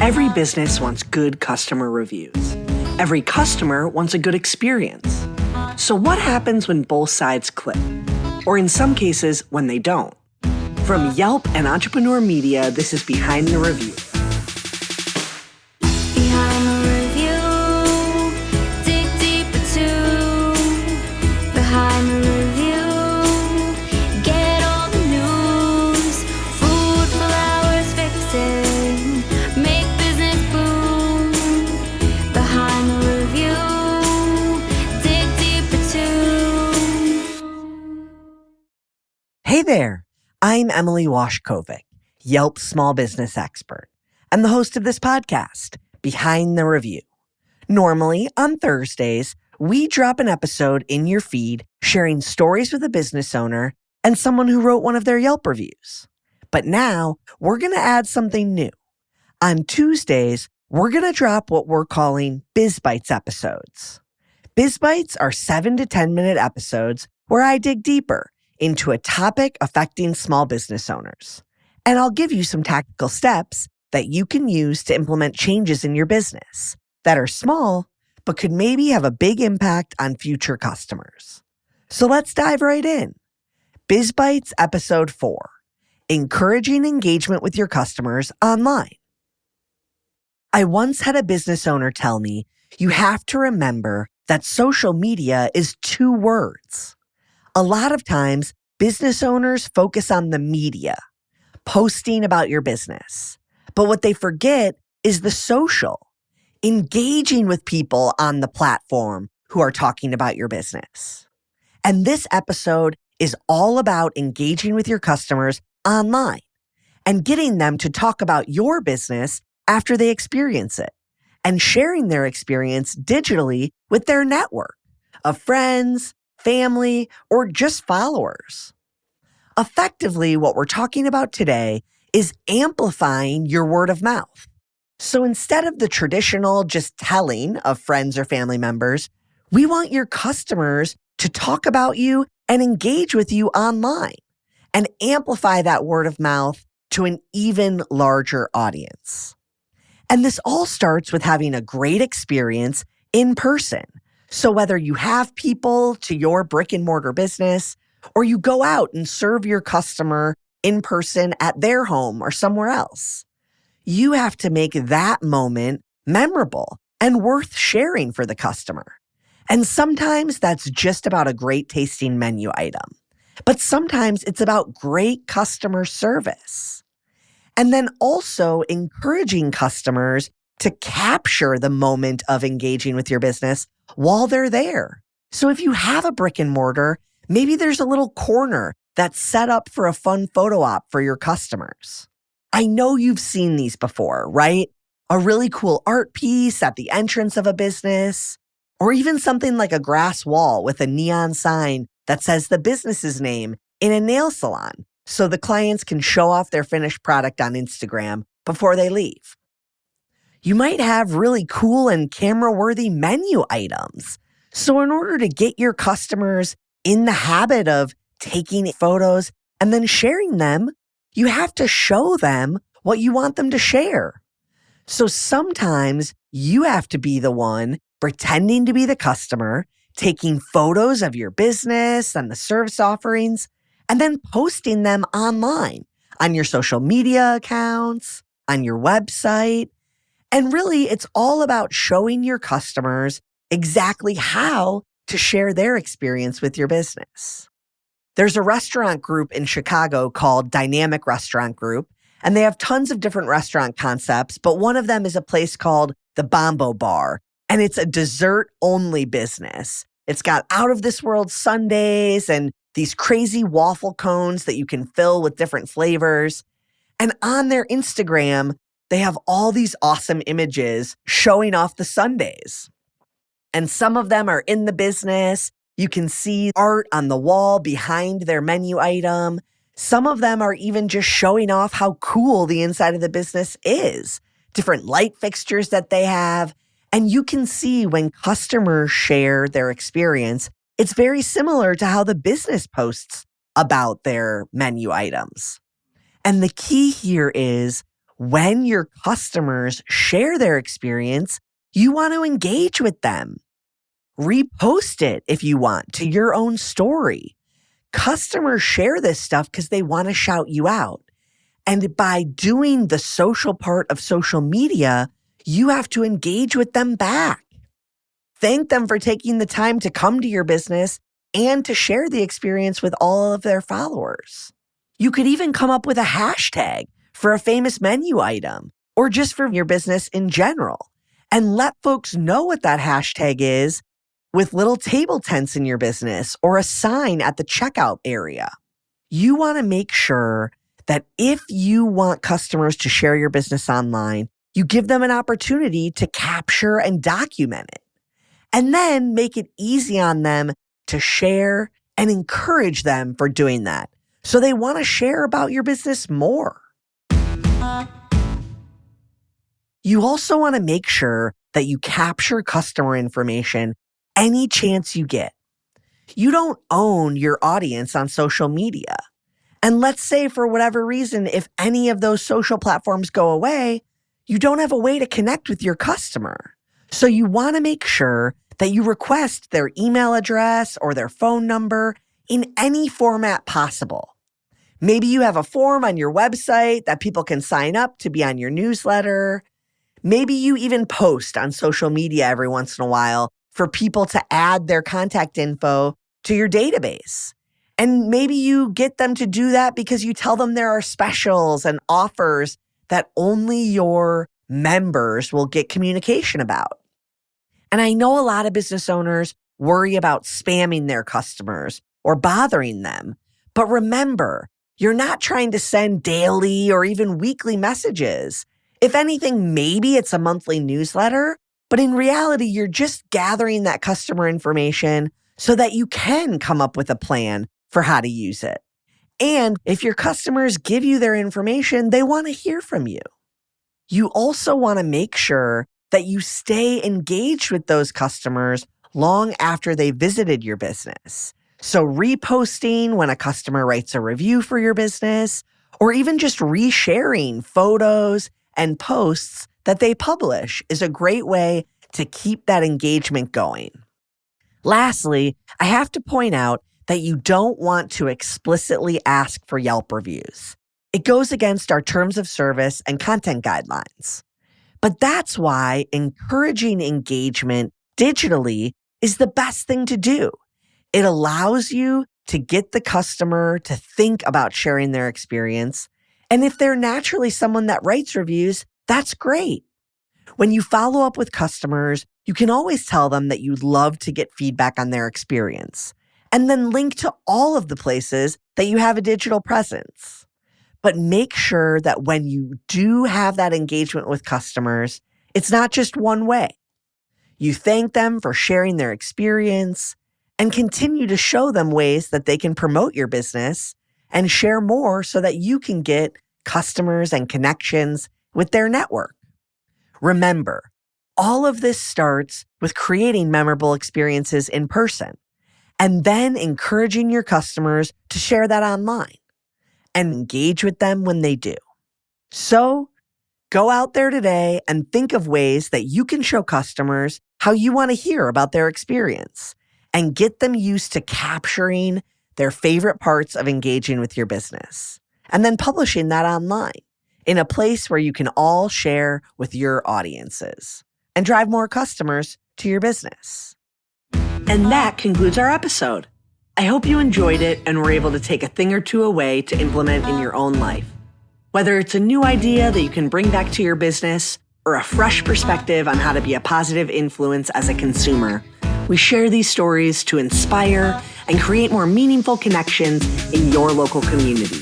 Every business wants good customer reviews. Every customer wants a good experience. So what happens when both sides click? Or in some cases, when they don't? From Yelp and Entrepreneur Media, this is Behind the Review. Behind the review, dig deeper too. Behind the review, get all the news. Food, flowers, fixing, make business boom. Behind the review, dig deeper too. Hey there, I'm Emily Washkovic, Yelp small business expert, and the host of this podcast, Behind the Review. Normally, on Thursdays, we drop an episode in your feed sharing stories with a business owner and someone who wrote one of their Yelp reviews. But now, we're going to add something new. On Tuesdays, we're going to drop what we're calling Biz Bites episodes. Biz Bites are 7 to 10 minute episodes where I dig deeper into a topic affecting small business owners. And I'll give you some tactical steps that you can use to implement changes in your business that are small, but could maybe have a big impact on future customers. So let's dive right in. Biz Bites Episode 4, Encouraging Engagement with Your Customers Online. I once had a business owner tell me, you have to remember that social media is 2 words. A lot of times, business owners focus on the media, posting about your business. But what they forget is the social, engaging with people on the platform who are talking about your business. And this episode is all about engaging with your customers online and getting them to talk about your business after they experience it and sharing their experience digitally with their network of friends, family, or just followers. Effectively, what we're talking about today is amplifying your word of mouth. So instead of the traditional just telling of friends or family members, we want your customers to talk about you and engage with you online and amplify that word of mouth to an even larger audience. And this all starts with having a great experience in person. So whether you have people to your brick and mortar business, or you go out and serve your customer in person at their home or somewhere else, you have to make that moment memorable and worth sharing for the customer. And sometimes that's just about a great tasting menu item, but sometimes it's about great customer service. And then also encouraging customers to capture the moment of engaging with your business while they're there. So if you have a brick and mortar, maybe there's a little corner that's set up for a fun photo op for your customers. I know you've seen these before, right? A really cool art piece at the entrance of a business, or even something like a grass wall with a neon sign that says the business's name in a nail salon, so the clients can show off their finished product on Instagram before they leave. You might have really cool and camera-worthy menu items. So in order to get your customers in the habit of taking photos and then sharing them, you have to show them what you want them to share. So sometimes you have to be the one pretending to be the customer, taking photos of your business and the service offerings, and then posting them online on your social media accounts, on your website. And really, it's all about showing your customers exactly how to share their experience with your business. There's a restaurant group in Chicago called Dynamic Restaurant Group, and they have tons of different restaurant concepts, but one of them is a place called the Bombo Bar, and it's a dessert-only business. It's got out-of-this-world sundaes and these crazy waffle cones that you can fill with different flavors. And on their Instagram, they have all these awesome images showing off the sundaes. And some of them are in the business. You can see art on the wall behind their menu item. Some of them are even just showing off how cool the inside of the business is. Different light fixtures that they have. And you can see when customers share their experience, it's very similar to how the business posts about their menu items. And the key here is When your customers share their experience, you want to engage with them. Repost it if you want to your own story. Customers share this stuff because they want to shout you out. And by doing the social part of social media, you have to engage with them back. Thank them for taking the time to come to your business and to share the experience with all of their followers. You could even come up with a hashtag for a famous menu item or just for your business in general and let folks know what that hashtag is with little table tents in your business or a sign at the checkout area. You want to make sure that if you want customers to share your business online, you give them an opportunity to capture and document it. And then make it easy on them to share and encourage them for doing that. So they want to share about your business more. You also want to make sure that you capture customer information any chance you get. You don't own your audience on social media. And let's say for whatever reason, if any of those social platforms go away, you don't have a way to connect with your customer. So you want to make sure that you request their email address or their phone number in any format possible. Maybe you have a form on your website that people can sign up to be on your newsletter. Maybe you even post on social media every once in a while for people to add their contact info to your database. And maybe you get them to do that because you tell them there are specials and offers that only your members will get communication about. And I know a lot of business owners worry about spamming their customers or bothering them. But remember, you're not trying to send daily or even weekly messages. If anything, maybe it's a monthly newsletter, but in reality, you're just gathering that customer information so that you can come up with a plan for how to use it. And if your customers give you their information, they want to hear from you. You also want to make sure that you stay engaged with those customers long after they visited your business. So reposting when a customer writes a review for your business, or even just resharing photos and posts that they publish is a great way to keep that engagement going. Lastly, I have to point out that you don't want to explicitly ask for Yelp reviews. It goes against our terms of service and content guidelines. But that's why encouraging engagement digitally is the best thing to do. It allows you to get the customer to think about sharing their experience. And if they're naturally someone that writes reviews, that's great. When you follow up with customers, you can always tell them that you'd love to get feedback on their experience, and then link to all of the places that you have a digital presence. But make sure that when you do have that engagement with customers, it's not just one way. You thank them for sharing their experience and continue to show them ways that they can promote your business and share more so that you can get customers and connections with their network. Remember, all of this starts with creating memorable experiences in person and then encouraging your customers to share that online and engage with them when they do. So go out there today and think of ways that you can show customers how you want to hear about their experience and get them used to capturing their favorite parts of engaging with your business and then publishing that online in a place where you can all share with your audiences and drive more customers to your business. And that concludes our episode. I hope you enjoyed it and were able to take a thing or two away to implement in your own life. Whether it's a new idea that you can bring back to your business or a fresh perspective on how to be a positive influence as a consumer, we share these stories to inspire and create more meaningful connections in your local community.